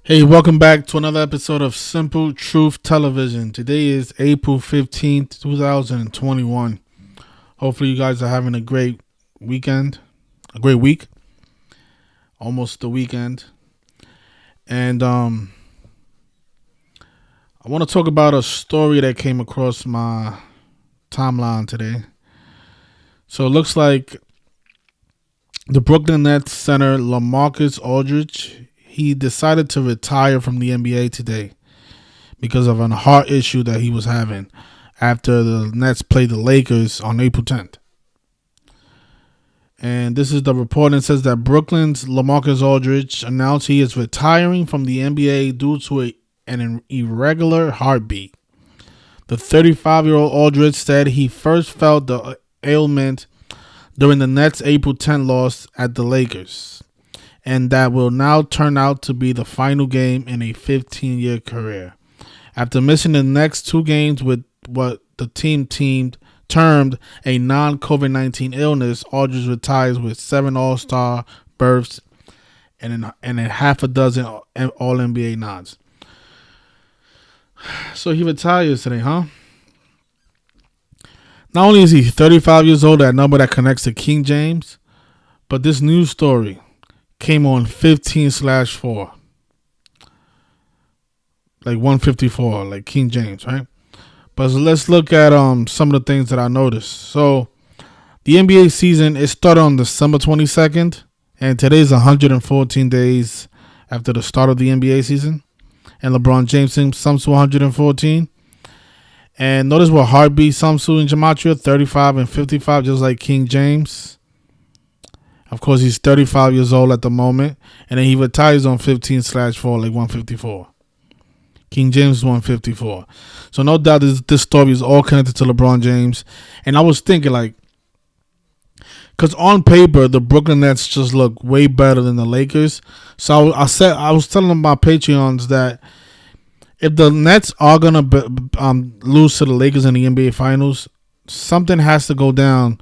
Hey, welcome back to another episode of Simple Truth Television. Today is April 15th, 2021. Hopefully you guys are having a great weekend, a great week, almost the weekend. And I want to talk about a story that came across my timeline today. So it looks like the Brooklyn Nets center LaMarcus Aldridge, he decided to retire from the NBA today because of a heart issue that he was having after the Nets played the Lakers on April 10th. And this is the report, and it says that Brooklyn's LaMarcus Aldridge announced he is retiring from the NBA due to an irregular heartbeat. The 35-year-old Aldridge said he first felt the ailment during the Nets' April 10 loss at the Lakers, and that will now turn out to be the final game in a 15-year career. After missing the next two games with what the team termed a non-COVID-19 illness, Aldridge retires with 7 All-Star berths and a half a dozen All-NBA nods. So he retires today, huh? Not only is he 35 years old, that number that connects to King James, but this news story came on 15/4. Like 154, like King James, right? But let's look at some of the things that I noticed. So the NBA season, it started on December 22nd, and today's 114 days after the start of the NBA season. And LeBron James sums to 114. And notice what heartbeat sums to in gematria, 35 and 55, just like King James. Of course, he's 35 years old at the moment, and then he retires on 15/4, like 154. King James is 154. So no doubt this story is all connected to LeBron James. And I was thinking, like, because on paper, the Brooklyn Nets just look way better than the Lakers. So I was telling my Patreons that if the Nets are going to lose to the Lakers in the NBA Finals, something has to go down,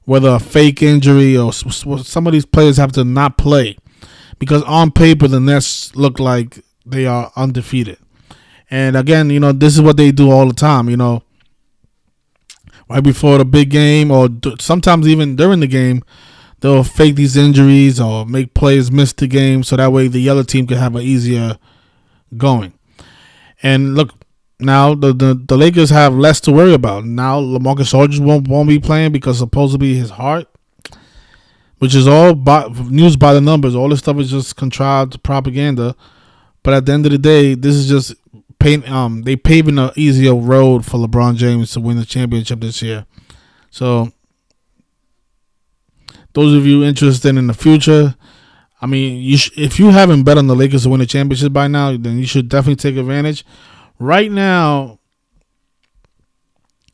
whether a fake injury or some of these players have to not play. Because on paper, the Nets look like they are undefeated. And again, this is what they do all the time, right before the big game or sometimes even during the game, they'll fake these injuries or make players miss the game so that way the other team can have an easier going. And look, now the Lakers have less to worry about. Now LaMarcus Aldridge won't be playing because supposedly his heart, which is all news by the numbers. All this stuff is just contrived propaganda. But at the end of the day, this is just they paving an easier road for LeBron James to win the championship this year. So those of you interested in the future, I mean, if you haven't bet on the Lakers to win the championship by now, then you should definitely take advantage. Right now,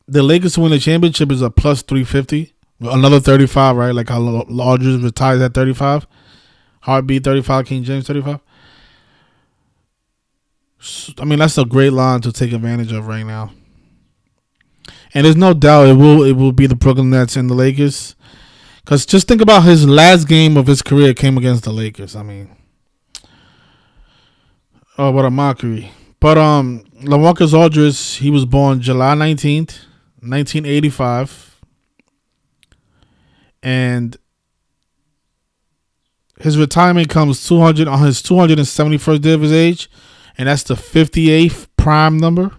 the Lakers to win the championship is a plus 350. Another 35, right? Like how Aldridge retires at 35. Heartbeat 35, King James 35. I mean, that's a great line to take advantage of right now. And there's no doubt it will be the Brooklyn Nets and the Lakers. Because just think about his last game of his career came against the Lakers. I mean, oh, what a mockery. But LaMarcus Aldridge, he was born July 19th, 1985. And his retirement comes on his 271st day of his age. And that's the 58th prime number.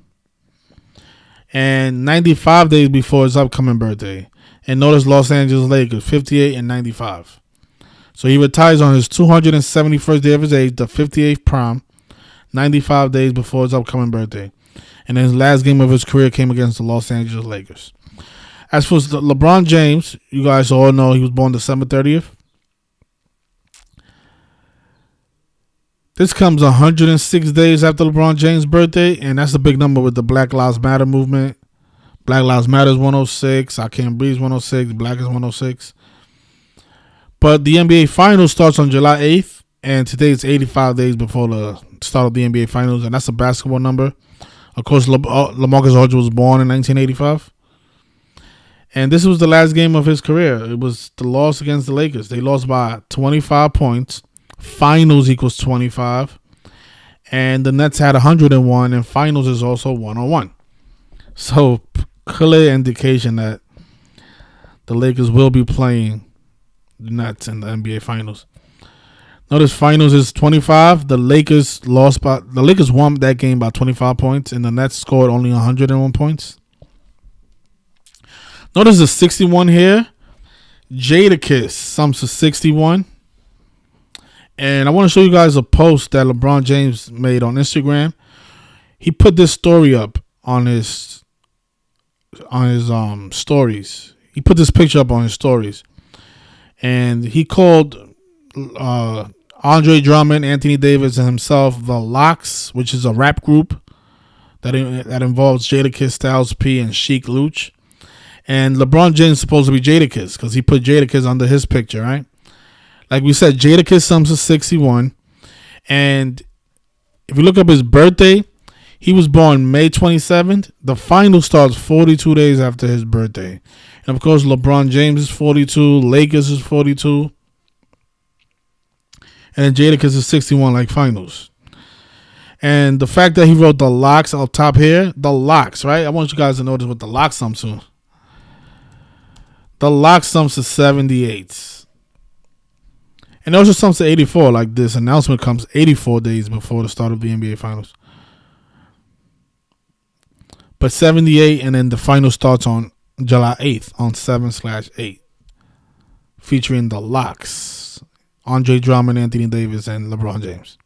And 95 days before his upcoming birthday. And notice Los Angeles Lakers, 58 and 95. So he retires on his 271st day of his age, the 58th prime, 95 days before his upcoming birthday. And his last game of his career came against the Los Angeles Lakers. As for LeBron James, you guys all know he was born December 30th. This comes 106 days after LeBron James' birthday, and that's a big number with the Black Lives Matter movement. Black Lives Matter is 106. I Can't Breathe is 106. Black is 106. But the NBA Finals starts on July 8th, and today is 85 days before the start of the NBA Finals, and that's a basketball number. Of course, LaMarcus Aldridge was born in 1985. And this was the last game of his career. It was the loss against the Lakers. They lost by 25 points. Finals equals 25. And the Nets had 101, and finals is also 101. So clear indication that the Lakers will be playing the Nets in the NBA Finals. Notice finals is 25. The Lakers won that game by 25 points, and the Nets scored only 101 points. Notice the 61 here. Jadakiss sums to 61. And I want to show you guys a post that LeBron James made on Instagram. He put this story up on his stories. He put this picture up on his stories. And he called Andre Drummond, Anthony Davis, and himself the Locks, which is a rap group that involves Jadakiss, Styles P, and Sheik Luch. And LeBron James is supposed to be Jadakiss because he put Jadakiss under his picture, right? Like we said, Jadakiss sums to 61. And if you look up his birthday, he was born May 27th. The final starts 42 days after his birthday. And, of course, LeBron James is 42. Lakers is 42. And then Jadakiss is 61 like finals. And the fact that he wrote the Locks up top here, the Locks, right? I want you guys to notice what the Locks sums to. The Locks sums to 78. And it also sums to 84, like this announcement comes 84 days before the start of the NBA Finals. But 78, and then the final starts on July 8th on 7/8, featuring the Locks, Andre Drummond, Anthony Davis, and LeBron James.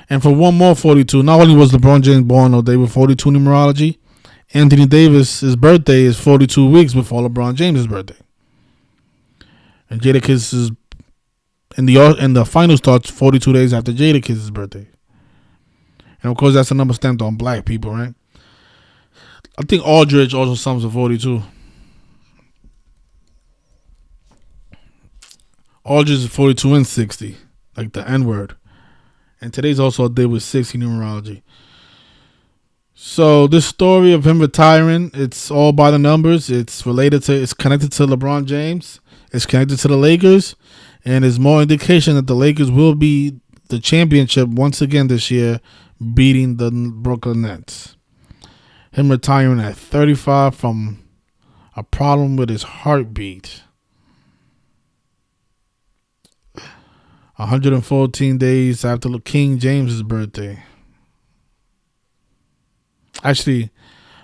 And for one more 42, not only was LeBron James born on the day with 42 numerology, Anthony Davis' birthday is 42 weeks before LeBron James' birthday. And Jadakiss is and the final starts 42 days after Jadakiss' birthday. And of course, that's a number stamped on black people, right? I think Aldridge also sums to 42. Aldridge is 42 and 60, like the N-word. And today's also a day with 60 numerology. So this story of him retiring, it's all by the numbers. It's connected to LeBron James. It's connected to the Lakers. And it's more indication that the Lakers will be the championship once again this year, beating the Brooklyn Nets. Him retiring at 35 from a problem with his heartbeat. 114 days after King James's birthday. Actually,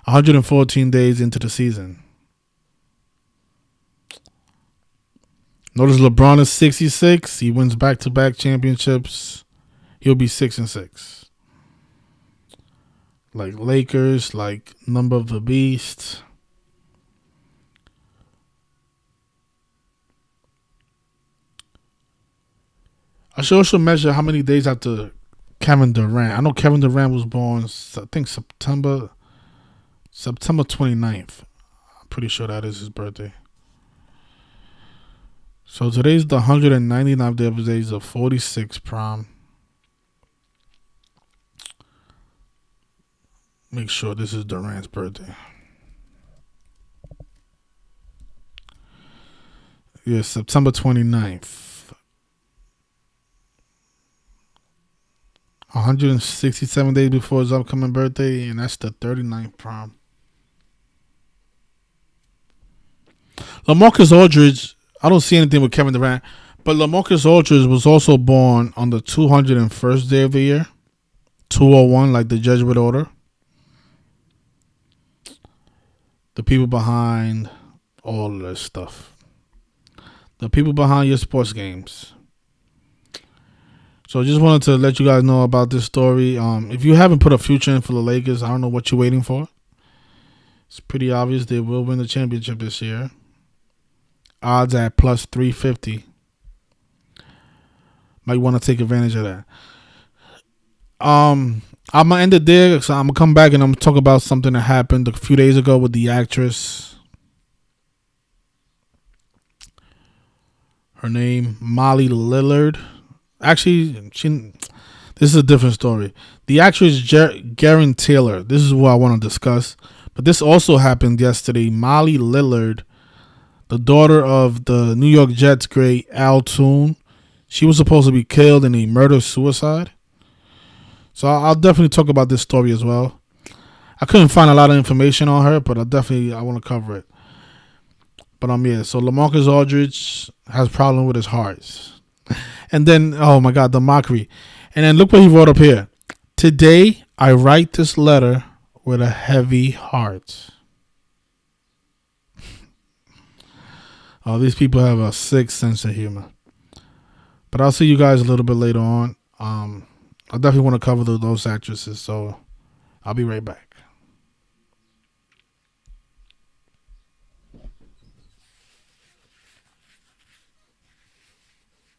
114 days into the season. Notice LeBron is 66. He wins back-to-back championships. He'll be 6-6. Like Lakers, like number of the beast. I should also measure how many days after Kevin Durant. I know Kevin Durant was born, I think September 29th. I'm pretty sure that is his birthday. So today's the 199th day of his age of 46 prime. Make sure this is Durant's birthday. Yeah, September 29th. 167 days before his upcoming birthday, and that's the 39th prime. LaMarcus Aldridge, I don't see anything with Kevin Durant, but LaMarcus Aldridge was also born on the 201st day of the year. 201, like the Jesuit order. The people behind all of this stuff. The people behind your sports games. So I just wanted to let you guys know about this story. If you haven't put a future in for the Lakers, I don't know what you're waiting for. It's pretty obvious they will win the championship this year. Odds at plus 350. Might want to take advantage of that. I'm going to end it there. So I'm going to come back and I'm going to talk about something that happened a few days ago with the actress. Her name, Molly Lillard. Actually, this is a different story. The actress Garen Taylor. This is what I want to discuss. But this also happened yesterday. Molly Lillard, the daughter of the New York Jets great Al Toon. She was supposed to be killed in a murder-suicide. So I'll definitely talk about this story as well. I couldn't find a lot of information on her, but I want to cover it. But yeah, so LaMarcus Aldridge has a problem with his heart. And then, oh my God, the mockery. And then look what he wrote up here. Today, I write this letter with a heavy heart. Oh, these people have a sick sense of humor. But I'll see you guys a little bit later on. I definitely want to cover those actresses, so I'll be right back.